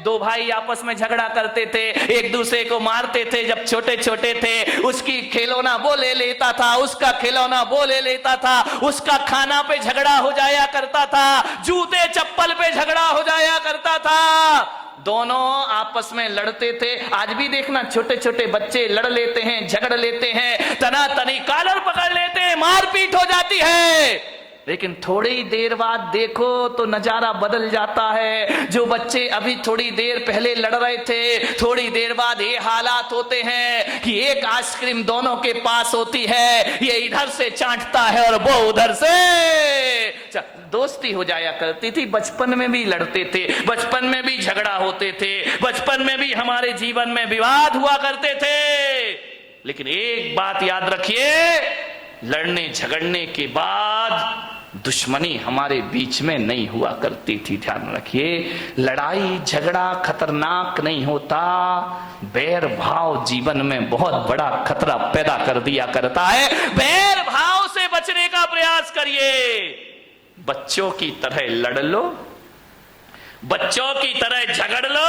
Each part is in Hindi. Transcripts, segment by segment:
दो भाई आपस में झगड़ा करते थे, एक दूसरे को मारते थे जब छोटे छोटे थे। उसकी खिलौना वो ले लेता था, उसका खिलौना वो ले लेता था, उसका खाना पे झगड़ा हो जाया करता था, जूते चप्पल पे झगड़ा हो जाया करता था। दोनों आपस में लड़ते थे। आज भी देखना छोटे छोटे बच्चे लड़ लेते हैं, झगड़ लेते हैं, तनातनी कॉलर पकड़ लेते हैं, मारपीट हो जाती है। लेकिन थोड़ी देर बाद देखो तो नजारा बदल जाता है। जो बच्चे अभी थोड़ी देर पहले लड़ रहे थे, थोड़ी देर बाद ये हालात होते हैं कि एक आइसक्रीम दोनों के पास होती है, ये इधर से चाटता है और वो उधर से। दोस्ती हो जाया करती थी। बचपन में भी लड़ते थे, बचपन में भी झगड़ा होते थे, बचपन में भी हमारे जीवन में विवाद हुआ करते थे। लेकिन एक बात याद रखिए, लड़ने झगड़ने के बाद दुश्मनी हमारे बीच में नहीं हुआ करती थी। ध्यान रखिए, लड़ाई झगड़ा खतरनाक नहीं होता, बैर भाव जीवन में बहुत बड़ा खतरा पैदा कर दिया करता है। बैर भाव से बचने का प्रयास करिए। बच्चों की तरह लड़ लो, बच्चों की तरह झगड़ लो,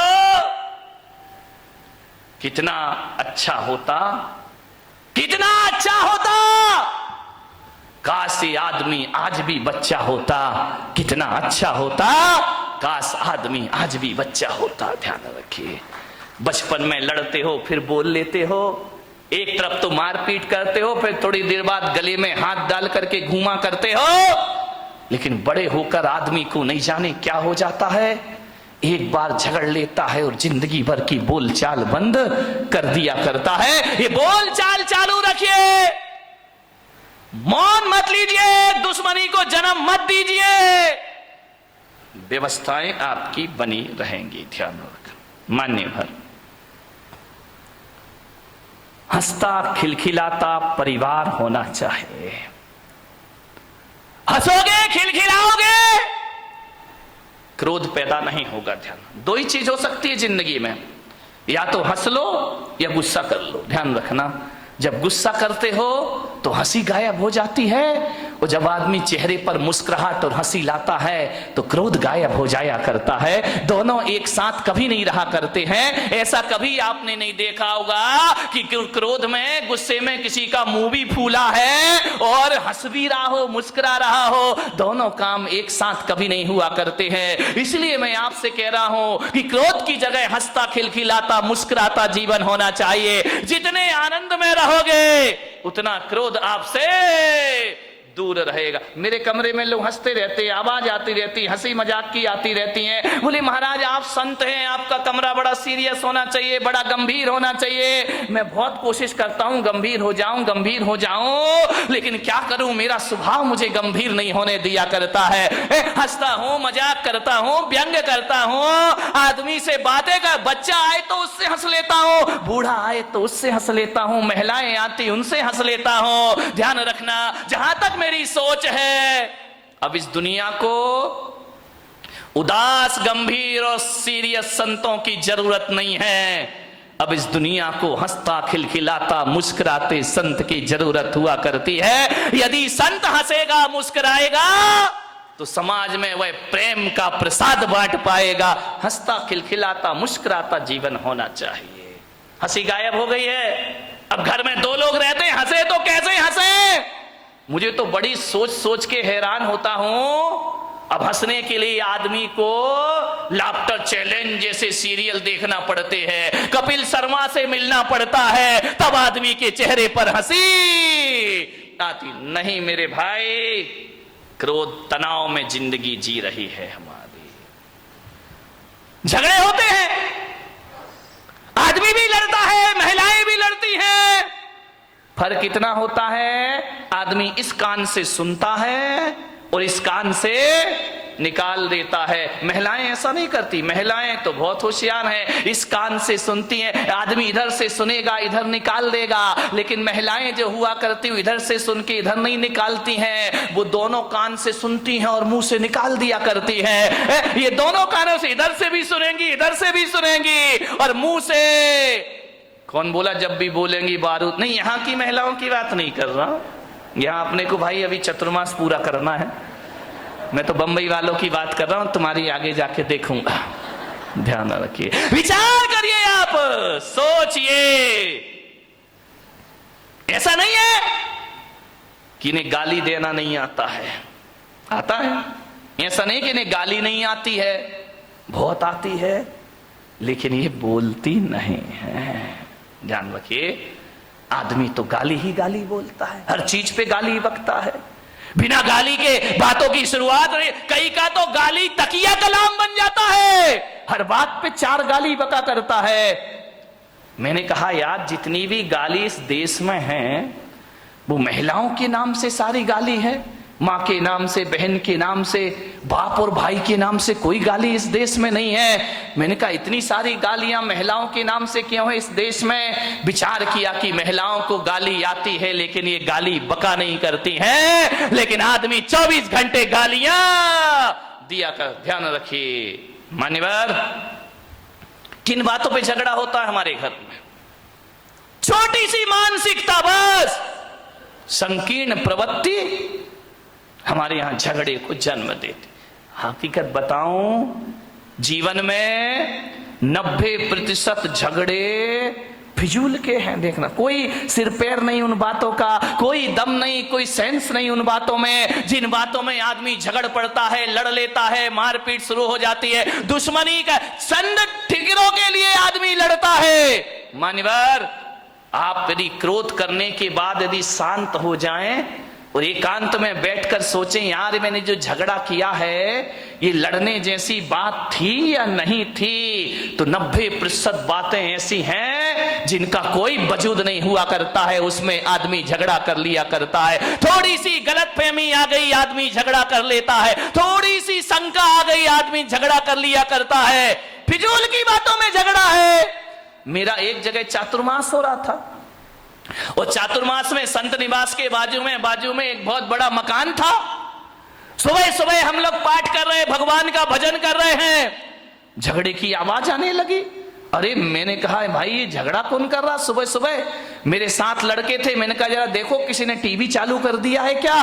कितना अच्छा होता, कितना अच्छा होता। काश ये आदमी आज भी बच्चा होता, कितना अच्छा होता। काश आदमी आज भी बच्चा होता। ध्यान रखिए, बचपन में लड़ते हो, फिर बोल लेते हो, एक तरफ तो मारपीट करते हो, फिर थोड़ी देर बाद गले में हाथ डाल करके घूमा करते हो। लेकिन बड़े होकर आदमी को नहीं जाने क्या हो जाता है, एक बार झगड़ लेता है और जिंदगी भर की बोलचाल बंद कर दिया करता है। ये बोलचाल चालू रखिए, मौन मत लीजिए, दुश्मनी को जन्म मत दीजिए, व्यवस्थाएं आपकी बनी रहेंगी। ध्यान रखना। मान्य भर हंसता खिलखिलाता परिवार होना चाहिए। हंसोगे, खिलखिलाओगे, क्रोध पैदा नहीं होगा। ध्यान, दो ही चीज हो सकती है जिंदगी में, या तो हंस लो या गुस्सा कर लो। ध्यान रखना, जब गुस्सा करते हो तो हंसी गायब हो जाती है, और जब आदमी चेहरे पर मुस्कुराहट और हंसी लाता है तो क्रोध गायब हो जाया करता है। दोनों एक साथ कभी नहीं रहा करते हैं। ऐसा कभी आपने नहीं देखा होगा कि क्रोध में, गुस्से में किसी का मुंह भी फूला है और हंस भी रहा हो, मुस्कुरा रहा हो। दोनों काम एक साथ कभी नहीं हुआ करते हैं। इसलिए मैं आपसे कह रहा हूं कि क्रोध की जगह हंसता खिलखिलाता मुस्कुराता जीवन होना चाहिए। जितने आनंद में रहोगे उतना क्रोध आपसे दूर रहेगा। मेरे कमरे में लोग हंसते रहते, आवाज आती रहती, हंसी मजाक की आती रहती है। बोले महाराज आप संत हैं, आपका कमरा बड़ा सीरियस होना चाहिए, बड़ा गंभीर होना चाहिए। मैं बहुत कोशिश करता हूं गंभीर हो जाऊं, गंभीर हो जाऊं, लेकिन क्या करूं, मेरा स्वभाव मुझे गंभीर नहीं होने दिया करता है। हंसता हूं, मजाक करता हूं, व्यंग करता हूं, आदमी से बातें कर, बच्चा आए तो उससे हंस लेता हूं, बूढ़ा आए तो उससे हंस लेता हूं, महिलाएं आती उनसे हंस लेता हूं। ध्यान रखना, जहां तक मेरी सोच है, अब इस दुनिया को उदास, गंभीर और सीरियस संतों की जरूरत नहीं है। अब इस दुनिया को हंसता खिलखिलाता मुस्कुराते संत की जरूरत हुआ करती है। यदि संत हंसेगा, मुस्कुराएगा तो समाज में वह प्रेम का प्रसाद बांट पाएगा। हंसता खिलखिलाता मुस्कुराता जीवन होना चाहिए। हंसी गायब हो गई है। अब घर में दो लोग रहते हैं, हंसे तो कैसे हंसे? मुझे तो बड़ी सोच सोच के हैरान होता हूं। अब हंसने के लिए आदमी को लाफ्टर चैलेंज जैसे सीरियल देखना पड़ते हैं, कपिल शर्मा से मिलना पड़ता है, तब आदमी के चेहरे पर हंसी आती। नहीं मेरे भाई, क्रोध तनाव में जिंदगी जी रही है हमारी। झगड़े होते हैं, आदमी भी लड़ता है, महिलाएं भी लड़ती हैं। फर्क इतना होता है, आदमी इस कान से सुनता है और इस कान से निकाल देता है। महिलाएं ऐसा नहीं करती, महिलाएं तो बहुत होशियार हैं, इस कान से सुनती हैं। आदमी इधर से सुनेगा, इधर निकाल देगा, लेकिन महिलाएं जो हुआ करती हैं इधर से सुन के इधर नहीं निकालती हैं, वो दोनों कान से सुनती हैं और मुंह से निकाल दिया करती हैं। ये दोनों कानों से, इधर से भी सुनेंगी, इधर से भी सुनेंगी और मुंह से। कौन बोला जब भी बोलेंगी बारूद? नहीं, यहाँ की महिलाओं की बात नहीं कर रहा, यहाँ अपने को भाई अभी चतुर्मास पूरा करना है। मैं तो बंबई वालों की बात कर रहा हूं, तुम्हारी आगे जाके देखूंगा। ध्यान रखिए, विचार करिए, आप सोचिए। ऐसा नहीं है कि इन्हें गाली देना नहीं आता है, आता है। ऐसा नहीं कि इन्हें गाली नहीं आती है, बहुत आती है, लेकिन ये बोलती नहीं है। ध्यान रखिए, आदमी तो गाली ही गाली बोलता है, हर चीज पे गाली बकता है, बिना गाली के बातों की शुरुआत। कई का तो गाली तकिया कलाम बन जाता है, हर बात पे 4 गाली बका करता है। मैंने कहा यार, जितनी भी गाली इस देश में है वो महिलाओं के नाम से सारी गाली है, माँ के नाम से, बहन के नाम से, बाप और भाई के नाम से कोई गाली इस देश में नहीं है। मैंने कहा इतनी सारी गालियां महिलाओं के नाम से क्यों है इस देश में? विचार किया कि महिलाओं को गाली आती है लेकिन ये गाली बका नहीं करती हैं, लेकिन आदमी 24 घंटे गालियां दिया कर। ध्यान रखिए मान्यवर, किन बातों पे झगड़ा होता है हमारे घर में? छोटी सी मानसिकता, बस संकीर्ण प्रवृत्ति हमारे यहां झगड़े को जन्म देती। हकीकत बताऊं, जीवन में 90% झगड़े फिजूल के हैं। देखना, कोई सिर पैर नहीं उन बातों का, कोई दम नहीं, कोई सेंस नहीं उन बातों में। जिन बातों में आदमी झगड़ पड़ता है, लड़ लेता है, मारपीट शुरू हो जाती है, दुश्मनी का चंद ठिकरों के लिए आदमी लड़ता है। मान्यवर, आप यदि क्रोध करने के बाद यदि शांत हो जाएं और एकांत में बैठकर सोचें, यार मैंने जो झगड़ा किया है ये लड़ने जैसी बात थी या नहीं थी, तो 90% बातें ऐसी हैं जिनका कोई वजूद नहीं हुआ करता है, उसमें आदमी झगड़ा कर लिया करता है। थोड़ी सी गलतफहमी आ गई, आदमी झगड़ा कर लेता है, थोड़ी सी शंका आ गई, आदमी झगड़ा कर लिया करता है। फिजूल की बातों में झगड़ा है। मेरा एक जगह चातुर्मास हो रहा था, और चातुर्मास में संत निवास के बाजू में एक बहुत बड़ा मकान था। सुबह सुबह हम लोग पाठ कर रहे हैं, भगवान का भजन कर रहे हैं, झगड़े की आवाज आने लगी। अरे मैंने कहा भाई ये झगड़ा कौन कर रहा सुबह सुबह? मेरे साथ लड़के थे, मैंने कहा जरा देखो किसी ने टीवी चालू कर दिया है क्या?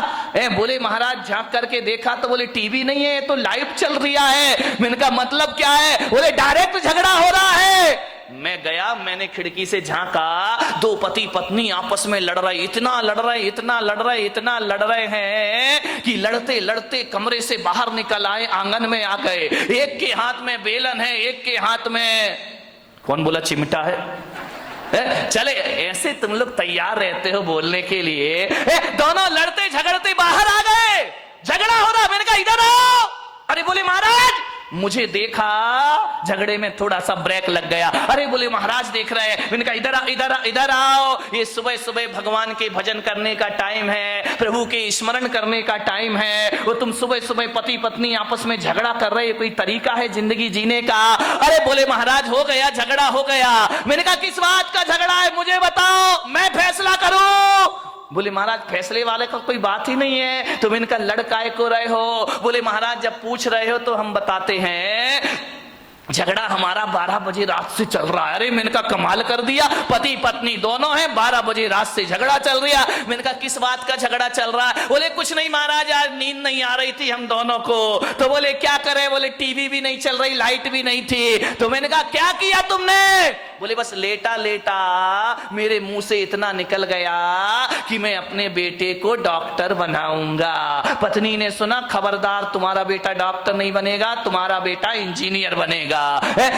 बोले महाराज झांक करके देखा तो बोले टीवी नहीं है, तो लाइव चल रहा है। मैंने कहा मतलब क्या है? बोले डायरेक्ट झगड़ा हो रहा है। मैं गया, मैंने खिड़की से झांका, 2 पति पत्नी आपस में लड़ रहे, इतना लड़ रहे हैं कि लड़ते लड़ते कमरे से बाहर निकल आए, आंगन में आ गए। एक के हाथ में बेलन है, एक के हाथ में कौन बोला चिमटा है। चले ऐसे तुम लोग तैयार रहते हो बोलने के लिए। दोनों लड़ते झगड़ते बाहर आ गए, झगड़ा हो रहा। मैंने कहा इधर आओ। अरे बोले महाराज, मुझे देखा, झगड़े में थोड़ा सा ब्रेक लग गया। अरे बोले महाराज देख रहे हैं। मैंने कहा इधर आओ, ये सुबह सुबह भगवान के भजन करने का टाइम है, प्रभु के स्मरण करने का टाइम है, वो तुम सुबह सुबह पति पत्नी आपस में झगड़ा कर रहे, कोई तरीका है जिंदगी जीने का? अरे बोले महाराज हो गया, झगड़ा हो गया। मैंने कहा किस बात का झगड़ा है मुझे बताओ, मैं फैसला करूं। बोले महाराज फैसले वाले का कोई बात ही नहीं है, तुम इनका लड़काए को रहे हो। बोले महाराज जब पूछ रहे हो तो हम बताते हैं, झगड़ा हमारा 12 बजे रात से चल रहा है। अरे मैंने कहा कमाल कर दिया, पति पत्नी दोनों हैं, 12 बजे रात से झगड़ा चल रहा। मैंने कहा किस बात का झगड़ा चल रहा है? बोले कुछ नहीं महाराज, आज नींद नहीं आ रही थी हम दोनों को। तो बोले क्या करे? बोले टीवी भी नहीं चल रही, लाइट भी नहीं थी। तो मैंने कहा क्या किया तुमने? बोले बस लेटा लेटा मेरे मुंह से इतना निकल गया कि मैं अपने बेटे को डॉक्टर बनाऊंगा। पत्नी ने सुना, खबरदार तुम्हारा बेटा डॉक्टर नहीं बनेगा, तुम्हारा बेटा इंजीनियर बनेगा।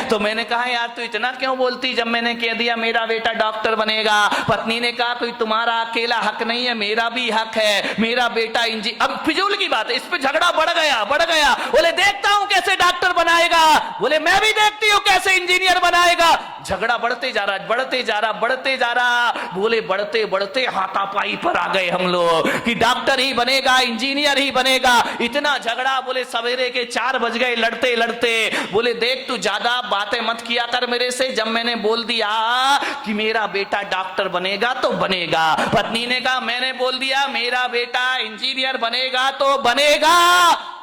तो मैंने कहा यार तू इतना क्यों बोलती, जब मैंने कह दिया मेरा बेटा डॉक्टर बनेगा। पत्नी ने कहा कोई तुम्हारा अकेला हक नहीं है, मेरा भी हक है, मेरा बेटा इंजीनियर। अब फिजूल की बात है, इस पे झगड़ा बढ़ गया। बोले देखता हूं कैसे डॉक्टर बनाएगा। बोले मैं भी देखती हूं कैसे इंजीनियर बनाएगा। झगड़ा बढ़ते जा रहा। बोले बढ़ते बढ़ते हाथापाई पर आ गए हम लोग कि डॉक्टर ही बनेगा, इंजीनियर ही बनेगा। इतना झगड़ा, बोले सवेरे के 4 बज गए लड़ते लड़ते। बोले देख तू ज्यादा बातें मत किया कर मेरे से, जब मैंने बोल दिया कि मेरा बेटा डॉक्टर बनेगा तो बनेगा। पत्नी ने कहा मैंने बोल दिया मेरा बेटा इंजीनियर बनेगा तो बनेगा।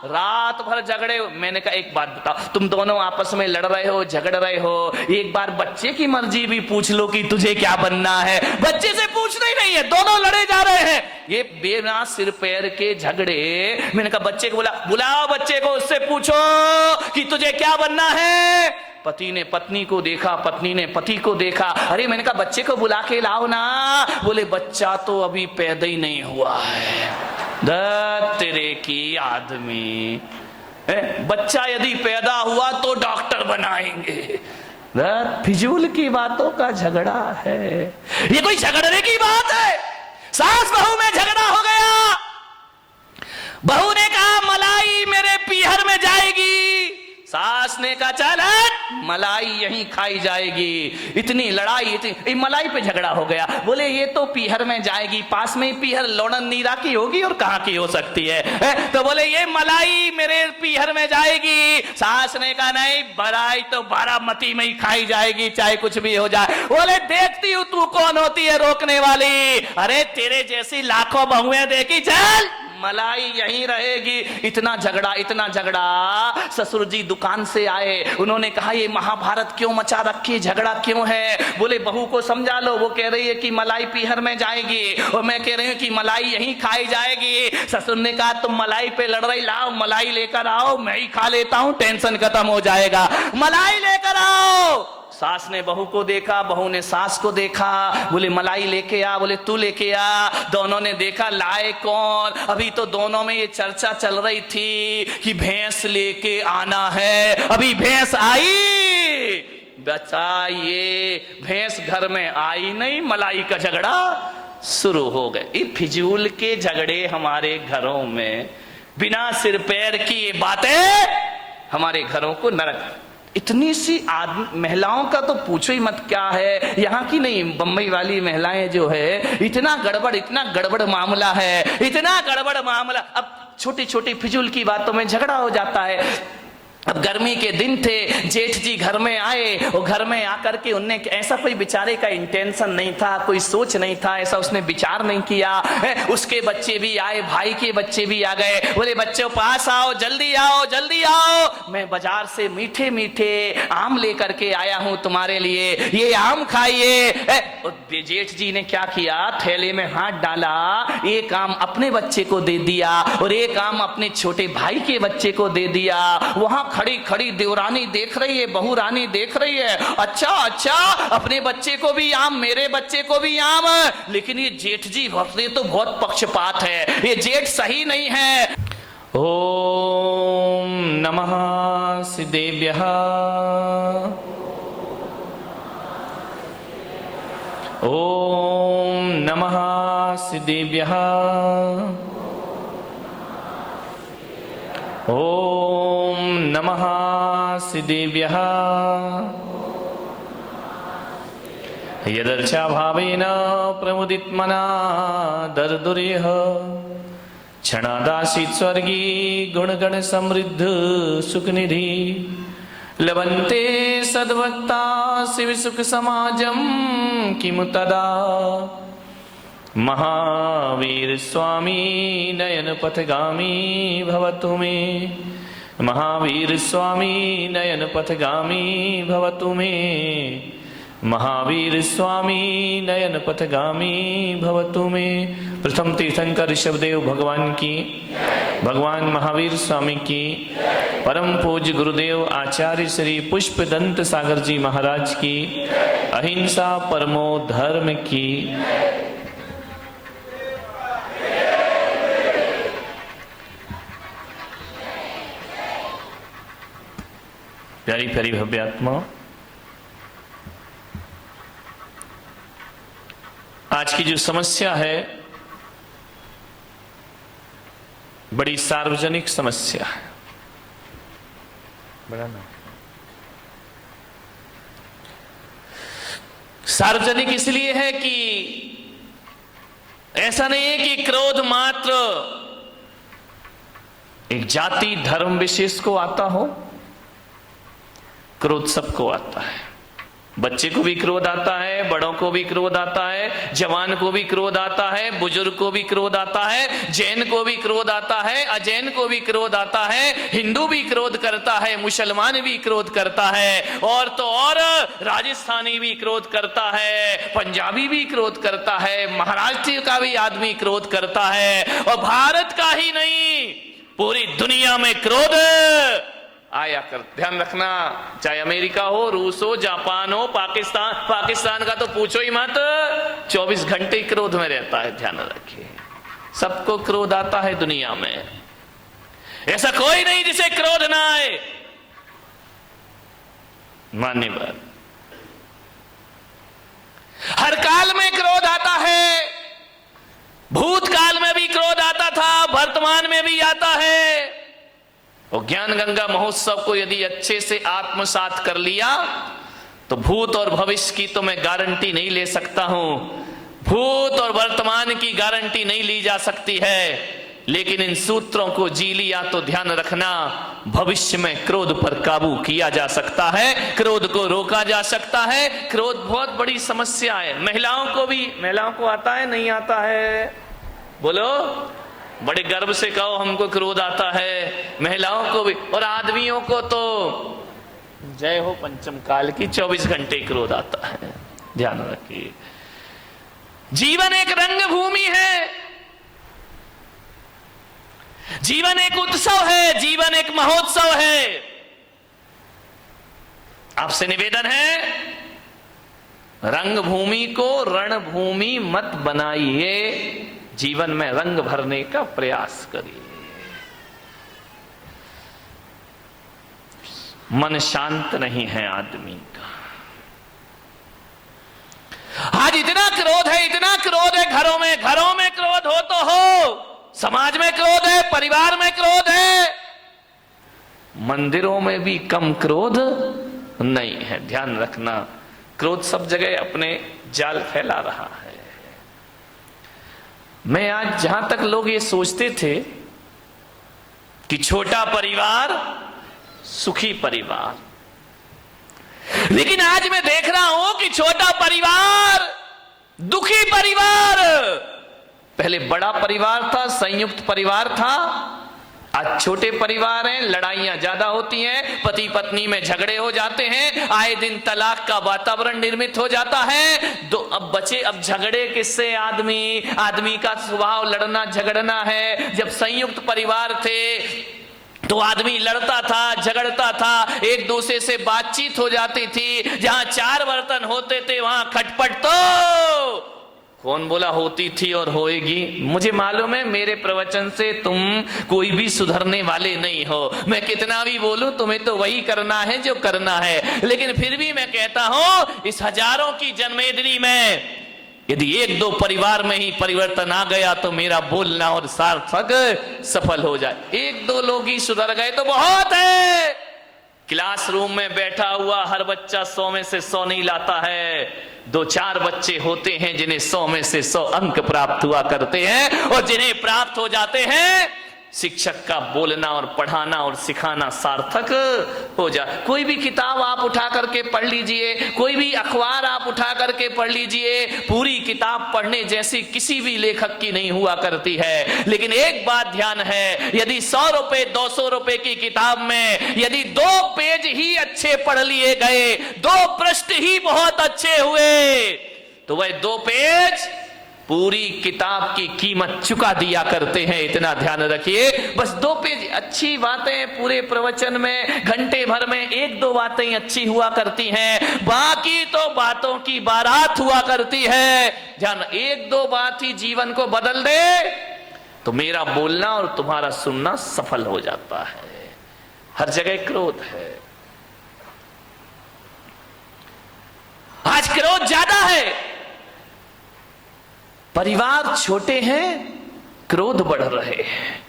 रात भर झगड़े। मैंने कहा एक बात बताओ, तुम दोनों आपस में लड़ रहे हो, झगड़ रहे हो, एक बार बच्चे की मर्जी भी पूछ लो कि तुझे क्या बनना है। बच्चे से पूछना ही नहीं है, दोनों लड़े जा रहे हैं। ये बिना सिर पैर के झगड़े। मैंने कहा बच्चे को बुलाओ बच्चे को, उससे पूछो कि तुझे क्या बनना है। पति ने पत्नी को देखा, पत्नी ने पति को देखा। अरे मैंने कहा बच्चे को बुला के लाओ ना। बोले बच्चा तो अभी पैदा ही नहीं हुआ है। तेरे की आदमी, बच्चा यदि पैदा हुआ तो डॉक्टर बनाएंगे। फिजूल की बातों का झगड़ा है। ये कोई झगड़ने की बात है? सास बहू में झगड़ा हो गया। बहू ने कहा मलाई मेरे पीहर में जाएगी, सास ने कहा चल मलाई यहीं खाई जाएगी। इतनी लड़ाई, इतनी मलाई पे झगड़ा हो गया। बोले ये तो पीहर में जाएगी, पास में ही पीहर लोणन नीरा की होगी और कहां की हो सकती है? तो बोले ये मलाई मेरे पीहर में जाएगी। सास ने कहा नहीं, मलाई तो बारामती में ही खाई जाएगी, चाहे कुछ भी हो जाए। बोले देखती हूं तू कौन होती है रोकने वाली। अरे तेरे जैसी लाखों बहुएं देखी, चल मलाई यहीं रहेगी। इतना झगड़ा, इतना झगड़ा। ससुर जी दुकान से आए, उन्होंने कहा ये महाभारत क्यों मचा रखी है, झगड़ा क्यों है? बोले बहू को समझा लो, वो कह रही है कि मलाई पीहर में जाएगी और मैं कह रही हूँ कि मलाई यहीं खाई जाएगी। ससुर ने कहा तुम मलाई पे लड़ रही, लाओ मलाई लेकर आओ, मैं ही खा लेता हूँ, टेंशन खत्म हो जाएगा। मलाई लेकर आओ। सास ने बहू को देखा, बहू ने सास को देखा। बोले मलाई लेके आ, बोले तू लेके आ। दोनों ने देखा लाए कौन। अभी तो दोनों में ये चर्चा चल रही थी कि भैंस लेके आना है। अभी भैंस आई, बचा ये भैंस घर में आई नहीं, मलाई का झगड़ा शुरू हो गए। ये फिजूल के झगड़े हमारे घरों में, बिना सिर पैर की ये बातें हमारे घरों को नरक। इतनी सी महिलाओं का तो पूछो ही मत क्या है। यहाँ की नहीं, बम्बई वाली महिलाएं जो है, इतना गड़बड़ मामला है, इतना गड़बड़ मामला। अब छोटी छोटी फिजूल की बातों में झगड़ा हो जाता है। अब गर्मी के दिन थे, जेठ जी घर में आए और घर में आकर के उनने ऐसा कोई बेचारे का इंटेंशन नहीं था, कोई सोच नहीं था, ऐसा उसने विचार नहीं किया। उसके बच्चे भी आए, भाई के बच्चे भी आ गए। बोले बच्चों पास आओ, जल्दी आओ, जल्दी आओ, मैं बाजार से मीठे मीठे आम लेकर के आया हूं तुम्हारे लिए, ये आम खाइए। जेठ जी ने क्या किया, थैले में हाथ डाला, एक आम अपने बच्चे को दे दिया और एक आम अपने छोटे भाई के बच्चे को दे दिया। वहां खड़ी खड़ी देवरानी देख रही है, बहू रानी देख रही है, अच्छा अच्छा अपने बच्चे को भी आम, मेरे बच्चे को भी आम। लेकिन ये जेठ जी भक्ति तो बहुत पक्षपात है, ये जेठ सही नहीं है। ओम नमः सिद्धेभ्यः, ओम नमः सिद्धेभ्यः, ओम नमः सिद्धेभ्यः। यदर्चा भावेन प्रमुदितमना दर्दुरेह, क्षणादासीत् स्वर्गी गुणगण समृद्ध सुखनिधि। लभन्ते सद्भक्ता शिव सुख समाजम किमु तदा। महावीर स्वामी नयन पथगामी भवतु मे, महावीर स्वामी नयन पथगामी भवतु मे, महावीर स्वामी नयन पथगामी भवतु मे। प्रथम तीर्थंकर ऋषभदेव भगवान की, भगवान महावीर स्वामी की, परम पूज्य गुरुदेव आचार्य श्री पुष्पदंत सागर जी महाराज की, अहिंसा परमो धर्म की। प्यारी प्यारी भव्य आत्मा, आज की जो समस्या है बड़ी सार्वजनिक समस्या है। बड़ा ना सार्वजनिक इसलिए है कि ऐसा नहीं है कि क्रोध मात्र एक जाति धर्म विशेष को आता हो, क्रोध सबको आता है। बच्चे को भी क्रोध आता है, बड़ों को भी क्रोध आता है, जवान को भी क्रोध आता है, बुजुर्ग को भी क्रोध आता है, जैन को भी क्रोध आता है, अजैन को भी क्रोध आता है, हिंदू भी क्रोध करता है, मुसलमान भी क्रोध करता है, और तो और राजस्थानी भी क्रोध करता है, पंजाबी भी क्रोध करता है, महाराष्ट्र का भी आदमी क्रोध करता है। और भारत का ही नहीं, पूरी दुनिया में क्रोध आया कर। ध्यान रखना, चाहे अमेरिका हो, रूस हो, जापान हो, पाकिस्तान का तो पूछो ही मत, 24 घंटे क्रोध में रहता है। ध्यान रखिए, सबको क्रोध आता है दुनिया में, ऐसा कोई नहीं जिसे क्रोध ना आए। माननी बात, हर काल में क्रोध आता है, भूतकाल में भी क्रोध आता था, वर्तमान में भी आता है। और ज्ञान गंगा महोत्सव को यदि अच्छे से आत्मसात कर लिया तो भूत और भविष्य की तो मैं गारंटी नहीं ले सकता हूं, भूत और वर्तमान की गारंटी नहीं ली जा सकती है, लेकिन इन सूत्रों को जी लिया तो ध्यान रखना, भविष्य में क्रोध पर काबू किया जा सकता है, क्रोध को रोका जा सकता है। क्रोध बहुत बड़ी समस्या है। महिलाओं को आता है, नहीं आता है? बोलो, बड़े गर्व से कहो हमको क्रोध आता है। महिलाओं को भी, और आदमियों को तो जय हो पंचम काल की, 24 घंटे क्रोध आता है। ध्यान रखिए, जीवन एक रंग भूमि है, जीवन एक उत्सव है, जीवन एक महोत्सव है। आपसे निवेदन है, रंगभूमि को रणभूमि मत बनाइए, जीवन में रंग भरने का प्रयास करिए। मन शांत नहीं है आदमी का। आज इतना क्रोध है, इतना क्रोध है, घरों में क्रोध हो तो हो, समाज में क्रोध है, परिवार में क्रोध है, मंदिरों में भी कम क्रोध नहीं है। ध्यान रखना, क्रोध सब जगह अपने जाल फैला रहा है। मैं आज, जहां तक लोग ये सोचते थे कि छोटा परिवार सुखी परिवार, लेकिन आज मैं देख रहा हूं कि छोटा परिवार दुखी परिवार। पहले बड़ा परिवार था, संयुक्त परिवार था, आज छोटे परिवार हैं, लड़ाइयां ज्यादा होती हैं, पति पत्नी में झगड़े हो जाते हैं, आए दिन तलाक का वातावरण निर्मित हो जाता है। अब झगड़े किससे? आदमी का स्वभाव लड़ना झगड़ना है। जब संयुक्त परिवार थे तो आदमी लड़ता था, झगड़ता था, एक दूसरे से बातचीत हो जाती थी। जहां 4 बर्तन होते थे वहां खटपट तो कौन बोला होती थी और होएगी। मुझे मालूम है मेरे प्रवचन से तुम कोई भी सुधरने वाले नहीं हो, मैं कितना भी बोलूं तुम्हें तो वही करना है जो करना है, लेकिन फिर भी मैं कहता हूं, इस हजारों की जन्मेदिनी में यदि 1-2 परिवार में ही परिवर्तन आ गया तो मेरा बोलना और सार्थक सफल हो जाए। 1-2 लोग ही सुधर गए तो बहुत है। क्लासरूम में बैठा हुआ हर बच्चा 100 में से 100 नहीं लाता है। 2-4 बच्चे होते हैं जिन्हें 100 में से 100 अंक प्राप्त हुआ करते हैं, और जिन्हें प्राप्त हो जाते हैं शिक्षक का बोलना और पढ़ाना और सिखाना सार्थक हो जाए। कोई भी किताब आप उठा करके पढ़ लीजिए, कोई भी अखबार आप उठा करके पढ़ लीजिए, पूरी किताब पढ़ने जैसी किसी भी लेखक की नहीं हुआ करती है। लेकिन एक बात ध्यान है, यदि 100 रुपए 200 रुपए की किताब में यदि 2 पेज ही अच्छे पढ़ लिए गए, 2 पृष्ठ ही बहुत अच्छे हुए, तो वह 2 पेज पूरी किताब की कीमत चुका दिया करते हैं। इतना ध्यान रखिए। बस 2 पेज अच्छी बातें पूरे प्रवचन में, घंटे भर में 1-2 बातें अच्छी हुआ करती हैं, बाकी तो बातों की बारात हुआ करती है। ध्यान, 1-2 बात ही जीवन को बदल दे तो मेरा बोलना और तुम्हारा सुनना सफल हो जाता है। हर जगह क्रोध है, आज क्रोध ज्यादा है। परिवार छोटे हैं, क्रोध बढ़ रहे हैं।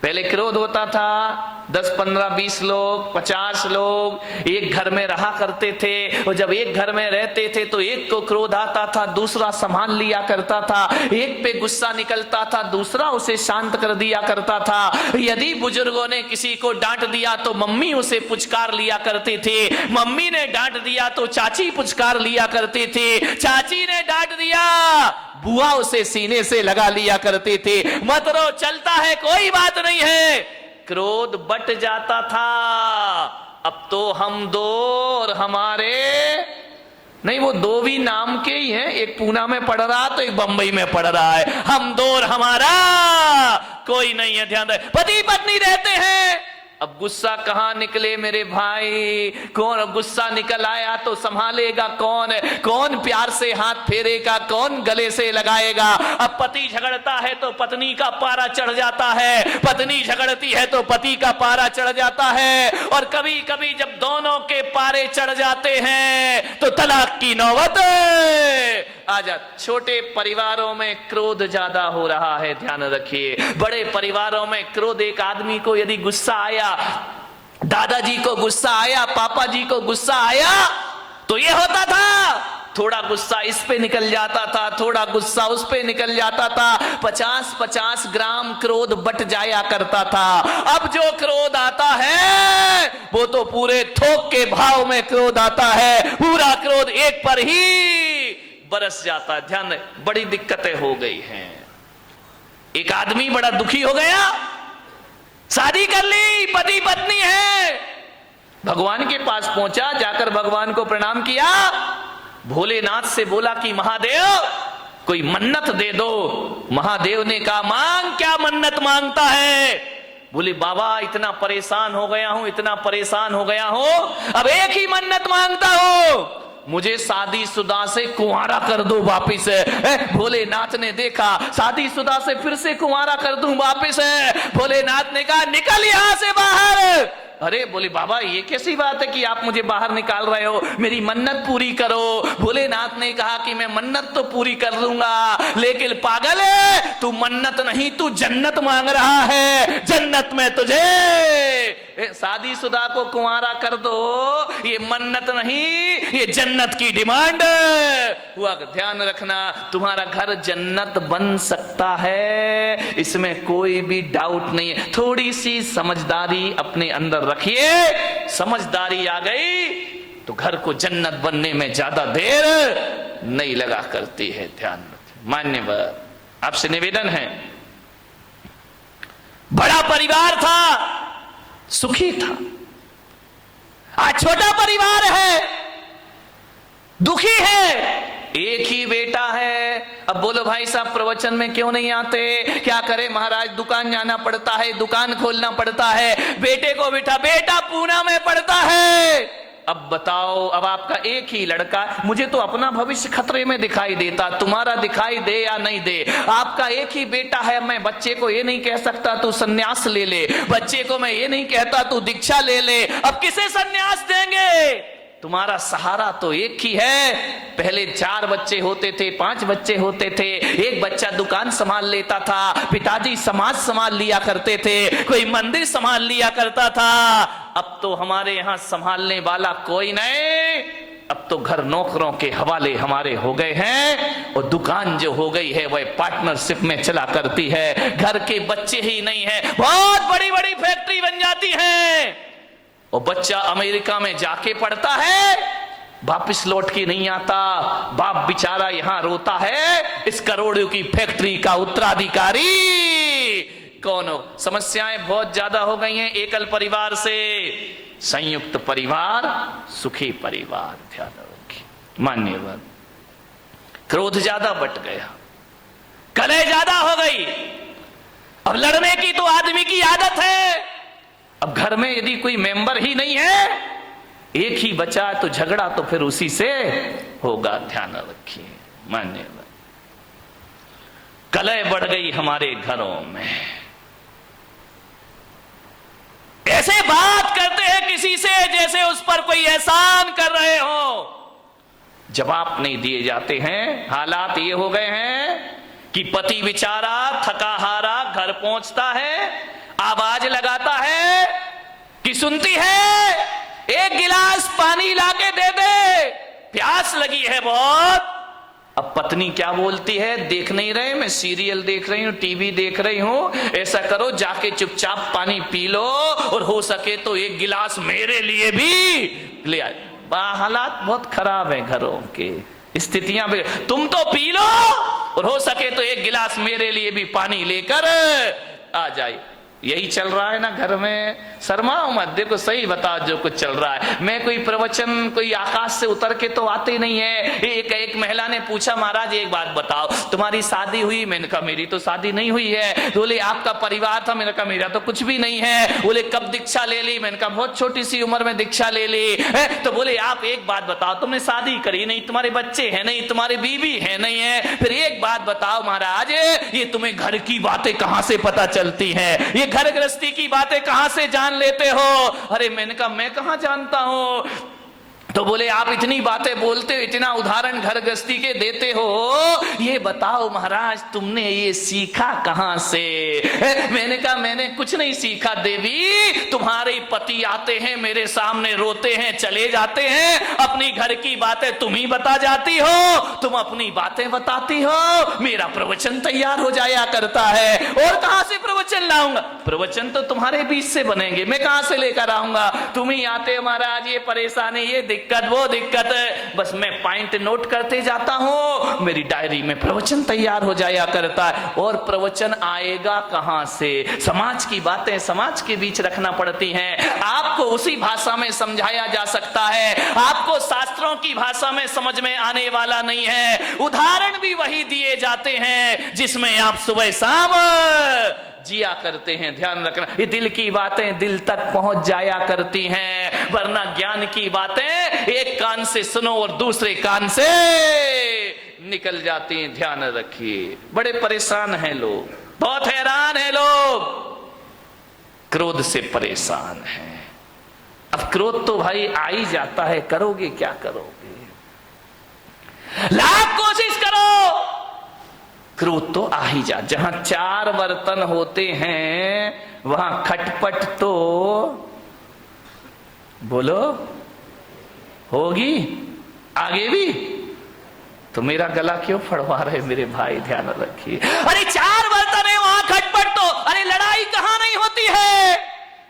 पहले क्रोध होता था 10, 15, 20 लोग, 50 लोग एक घर में रहा करते थे, और जब एक घर में रहते थे तो एक को क्रोध आता था, दूसरा संभाल लिया करता था, एक पे गुस्सा निकलता था, दूसरा उसे शांत कर दिया करता था। यदि बुजुर्गों ने किसी को डांट दिया तो मम्मी उसे पुचकार लिया करती थी, मम्मी ने डांट दिया तो चाची पुचकार लिया करती थी, चाची ने डांट दिया बुआ उसे सीने से लगा लिया करती थी। मत रो, चलता है, कोई बात नहीं है। क्रोध बट जाता था। अब तो हम 2 और हमारे नहीं, वो 2 भी नाम के ही हैं, एक पूना में पढ़ रहा तो एक बंबई में पढ़ रहा है। हम 2 और हमारा कोई नहीं है। ध्यान रहे, पति पत्नी रहते हैं, अब गुस्सा कहां निकले मेरे भाई? कौन गुस्सा निकल आया तो संभालेगा कौन? कौन प्यार से हाथ फेरेगा? कौन गले से लगाएगा? अब पति झगड़ता है तो पत्नी का पारा चढ़ जाता है, पत्नी झगड़ती है तो पति का पारा चढ़ जाता है, और कभी कभी जब दोनों के पारे चढ़ जाते हैं तो तलाक की नौबत आ जाती। छोटे परिवारों में क्रोध ज्यादा हो रहा है, ध्यान रखिए। बड़े परिवारों में क्रोध, एक आदमी को यदि गुस्सा आया, दादाजी को गुस्सा आया, पापा जी को गुस्सा आया, तो ये होता था थोड़ा गुस्सा इस पे निकल जाता था, थोड़ा गुस्सा उस पे निकल जाता था, 50-50 ग्राम क्रोध बट जाया करता था। अब जो क्रोध आता है वो तो पूरे थोक के भाव में क्रोध आता है, पूरा क्रोध एक पर ही बरस जाता है। ध्यान रहे, बड़ी दिक्कतें हो गई हैं। एक आदमी बड़ा दुखी हो गया, शादी कर ली, पति पत्नी है, भगवान के पास पहुंचा, जाकर भगवान को प्रणाम किया, भोलेनाथ से बोला कि महादेव कोई मन्नत दे दो। महादेव ने कहा मांग, क्या मन्नत मांगता है? बोले बाबा इतना परेशान हो गया हूं, इतना परेशान हो गया हूं, अब एक ही मन्नत मांगता हूं, मुझे शादीशुदा से कुंवारा कर दो वापिस। भोलेनाथ ने देखा, शादीशुदा से फिर से कुंवारा कर दूं वापिस? भोलेनाथ ने कहा निकल यहां से बाहर। अरे बोले बाबा ये कैसी बात है कि आप मुझे बाहर निकाल रहे हो, मेरी मन्नत पूरी करो। भोलेनाथ ने कहा कि मैं मन्नत तो पूरी कर लूंगा, लेकिन पागल है तू, मन्नत नहीं तू जन्नत मांग रहा है, जन्नत में तुझे शादीशुदा को कुंवारा कर दो, ये मन्नत नहीं ये जन्नत की डिमांड हुआ। ध्यान रखना, तुम्हारा घर जन्नत बन सकता है, इसमें कोई भी डाउट नहीं है। थोड़ी सी समझदारी अपने अंदर रखिए, समझदारी आ गई तो घर को जन्नत बनने में ज्यादा देर नहीं लगा करती है। ध्यान रखिए। मान्यवर, आपसे निवेदन है, बड़ा परिवार था, सुखी था, आज छोटा परिवार है, दुखी है, एक ही बेटा है। अब बोलो भाई साहब प्रवचन में क्यों नहीं आते? क्या करे महाराज, दुकान जाना पड़ता है, दुकान खोलना पड़ता है, बेटे को बिठा, बेटा पूना में पड़ता है। अब बताओ, अब आपका एक ही लड़का, मुझे तो अपना भविष्य खतरे में दिखाई देता, तुम्हारा दिखाई दे या नहीं दे, आपका एक ही बेटा है। मैं बच्चे को ये नहीं कह सकता तू सन्यास ले ले, बच्चे को मैं ये नहीं कहता तू दीक्षा ले ले। अब किसे सन्यास देंगे? तुम्हारा सहारा तो एक ही है। पहले 4 बच्चे होते थे, 5 बच्चे होते थे, एक बच्चा दुकान संभाल लेता था, पिताजी समाज संभाल लिया करते थे, कोई मंदिर संभाल लिया करता था। अब तो हमारे यहां संभालने वाला कोई नहीं, अब तो घर नौकरों के हवाले हमारे हो गए हैं, और दुकान जो हो गई है वह पार्टनरशिप में चला करती है। घर के बच्चे ही नहीं है, बहुत बड़ी बड़ी फैक्ट्री बन जाती है, और बच्चा अमेरिका में जाके पढ़ता है, वापिस लौट के नहीं आता, बाप बेचारा यहां रोता है, इस करोड़ों की फैक्ट्री का उत्तराधिकारी कौन हो? समस्याएं बहुत ज्यादा हो गई हैं एकल परिवार से। संयुक्त परिवार सुखी परिवार। ध्यान रखिए। मान्यवर, क्रोध ज्यादा बट गया, कलह ज्यादा हो गई, अब लड़ने की तो आदमी की आदत है। अब घर में यदि कोई मेंबर ही नहीं है, एक ही बचा, तो झगड़ा तो फिर उसी से होगा। ध्यान रखिए। मान्यवर, कलह बढ़ गई हमारे घरों में, ऐसे बात करते हैं किसी से जैसे उस पर कोई एहसान कर रहे हो, जवाब नहीं दिए जाते हैं। हालात ये हो गए हैं कि पति बेचारा थका हारा घर पहुंचता है, आवाज लगाता है कि सुनती है, एक गिलास पानी लाके दे दे, प्यास लगी है बहुत। अब पत्नी क्या बोलती है, देख नहीं रहे, मैं सीरियल देख रही हूं, टीवी देख रही हूं, ऐसा करो जाके चुपचाप पानी पी लो, और हो सके तो एक गिलास मेरे लिए भी ले आए। हालात बहुत खराब है घरों के, स्थितियां भी, तुम तो पी लो और हो सके तो एक गिलास मेरे लिए भी पानी लेकर आ जाए। यही चल रहा है ना घर में? शर्माओ मत, देखो सही बताओ जो कुछ चल रहा है। मैं कोई प्रवचन कोई आकाश से उतर के तो आते नहीं है। एक महिला ने पूछा, महाराज एक बात बताओ, तुम्हारी शादी हुई? मैंने कहा मेरी तो शादी नहीं हुई है। बोले आपका परिवार था? मैंने कहा मेरा तो कुछ भी नहीं है। बोले कब दीक्षा ले ली? मैंने कहा बहुत छोटी सी उम्र में दीक्षा ले ली है। तो बोले आप एक बात बताओ, तुमने शादी करी नहीं, तुम्हारे बच्चे हैं नहीं, तुम्हारे बीवी है नहीं है, फिर एक बात बताओ महाराज, ये तुम्हें घर की बातें कहां से पता चलती हैं? ये घर गृहस्थी की बातें कहां से जान लेते हो? अरे मैंने कहा मैं कहां जानता हूं। तो बोले आप इतनी बातें बोलते हो, इतना उदाहरण घर गृहस्थी के देते हो, ये बताओ महाराज तुमने ये सीखा कहां से? मैंने कहा मैंने कुछ नहीं सीखा देवी, तुम्हारे पति आते हैं मेरे सामने, रोते हैं चले जाते हैं, अपनी घर की बातें तुम ही बता जाती हो, तुम अपनी बातें बताती हो, मेरा प्रवचन तैयार हो जाया करता है। और कहां से प्रवचन लाऊंगा? प्रवचन तो तुम्हारे बीच से बनेंगे, मैं कहां से लेकर आऊंगा? तुम ही आते हो महाराज, ये परेशानी, ये दिक्कत, वो दिक्कत, बस मैं पॉइंट नोट करते जाता हूं, मेरी डायरी में प्रवचन तैयार हो जाया करता है। और प्रवचन आएगा कहां से? समाज की बातें समाज के बीच रखना पड़ती हैं। आपको उसी भाषा में समझाया जा सकता है, आपको शास्त्रों की भाषा में समझ में आने वाला नहीं है। उदाहरण भी वही दिए जाते हैं जिसमें आप सुबह शाम जिया करते हैं। ध्यान रखना, ये दिल की बातें दिल तक पहुंच जाया करती हैं, वरना ज्ञान की बातें एक कान से सुनो और दूसरे कान से निकल जाती हैं। ध्यान रखिए, बड़े परेशान हैं लोग, बहुत हैरान हैं लोग, क्रोध से परेशान हैं। अब क्रोध तो भाई आ ही जाता है, करोगे क्या करोगे? लाख कोशिश करो, क्रोध तो आ ही जा। जहां चार बर्तन होते हैं वहां खटपट तो बोलो होगी, आगे भी। तो मेरा गला क्यों फड़वा रहे मेरे भाई? ध्यान रखिए, अरे चार बर्तन है वहां खटपट तो, अरे लड़ाई कहां नहीं होती है?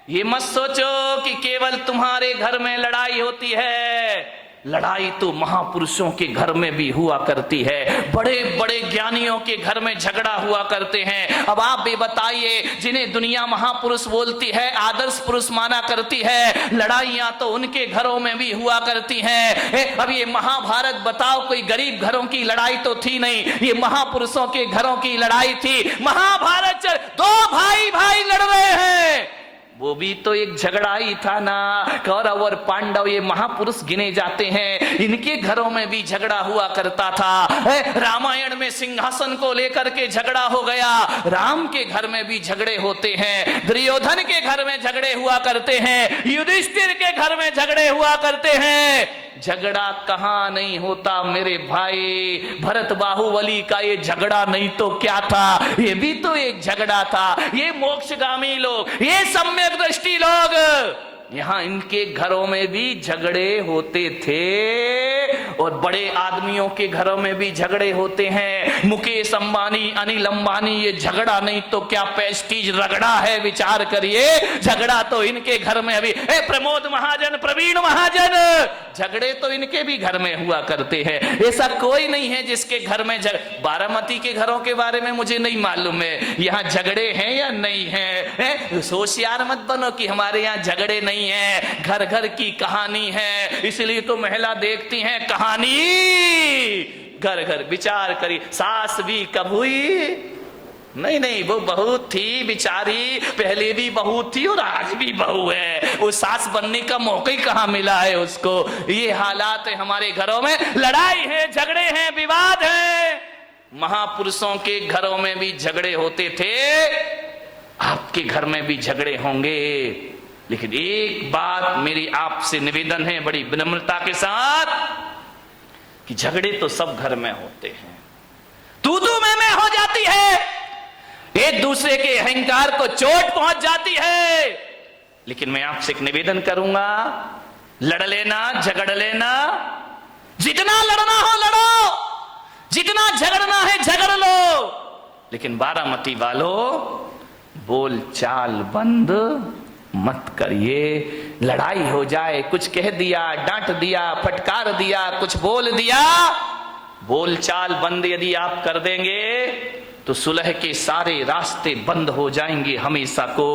ये मत सोचो कि केवल तुम्हारे घर में लड़ाई होती है, लड़ाई तो महापुरुषों के घर में भी हुआ करती है, बड़े बड़े ज्ञानियों के घर में झगड़ा हुआ करते हैं। अब आप भी बताइए, जिन्हें दुनिया महापुरुष बोलती है, आदर्श पुरुष माना करती है, लड़ाइयां तो उनके घरों में भी हुआ करती हैं। अब ये महाभारत बताओ, कोई गरीब घरों की लड़ाई तो थी नहीं, ये महापुरुषों के घरों की लड़ाई थी। महाभारत दो भाई भाई लड़ रहे हैं, वो भी तो एक झगड़ा ही था ना। कौरव और पांडव ये महापुरुष गिने जाते हैं, इनके घरों में भी झगड़ा हुआ करता था। रामायण में सिंहासन को लेकर के झगड़ा हो गया, राम के घर में भी झगड़े होते हैं, दुर्योधन के घर में झगड़े हुआ करते हैं, युधिष्ठिर के घर में झगड़े हुआ करते हैं। झगड़ा कहां नहीं होता मेरे भाई? भरत बाहुबली का ये झगड़ा नहीं तो क्या था, ये भी तो एक झगड़ा था। ये मोक्षगामी लोग, ये सम्यक दृष्टि लोग, यहां इनके घरों में भी झगड़े होते थे, और बड़े आदमियों के घरों में भी झगड़े होते हैं। मुकेश अंबानी, अनिल अंबानी, ये झगड़ा नहीं तो क्या पेस्टीज रगड़ा है, विचार करिए। झगड़ा तो इनके घर में अभी, प्रमोद महाजन, प्रवीण महाजन, झगड़े तो इनके भी घर में हुआ करते हैं। ऐसा कोई नहीं है जिसके घर में बारामती के घरों के बारे में मुझे नहीं मालूम है, यहाँ झगड़े हैं या नहीं है। होशियार मत बनो कि हमारे यहाँ झगड़े नहीं है, घर घर की कहानी है, इसलिए तो महिला देखती हैं कहानी घर घर। विचार करिए, सास भी कब हुई? नहीं नहीं, वो बहू थी बिचारी, पहले भी बहू थी और आज भी बहू है, वो सास बनने का मौका ही कहां मिला है उसको। ये हालात है हमारे घरों में, लड़ाई है, झगड़े हैं, विवाद है। महापुरुषों के घरों में भी झगड़े होते थे, आपके घर में भी झगड़े होंगे। लेकिन एक बात मेरी आपसे निवेदन है बड़ी विनम्रता के साथ, कि झगड़े तो सब घर में होते हैं, तू मैं हो जाती है, एक दूसरे के अहंकार को चोट पहुंच जाती है। लेकिन मैं आपसे एक निवेदन करूंगा, लड़ लेना, झगड़ लेना, जितना लड़ना हो लड़ो, जितना झगड़ना है झगड़ लो, लेकिन बारामती वालों बोल चाल बंद मत करिए। लड़ाई हो जाए, कुछ कह दिया, डांट दिया, फटकार दिया, कुछ बोल दिया, बोल चाल बंद यदि आप कर देंगे तो सुलह के सारे रास्ते बंद हो जाएंगे हमेशा को।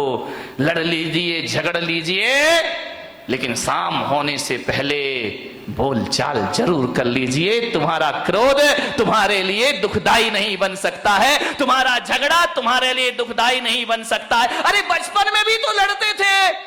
लड़ लीजिए, झगड़ लीजिए, लेकिन शाम होने से पहले बोलचाल जरूर कर लीजिए। तुम्हारा क्रोध तुम्हारे लिए दुखदाई नहीं बन सकता है, तुम्हारा झगड़ा तुम्हारे लिए दुखदाई नहीं बन सकता है। अरे बचपन में भी तो लड़ते थे।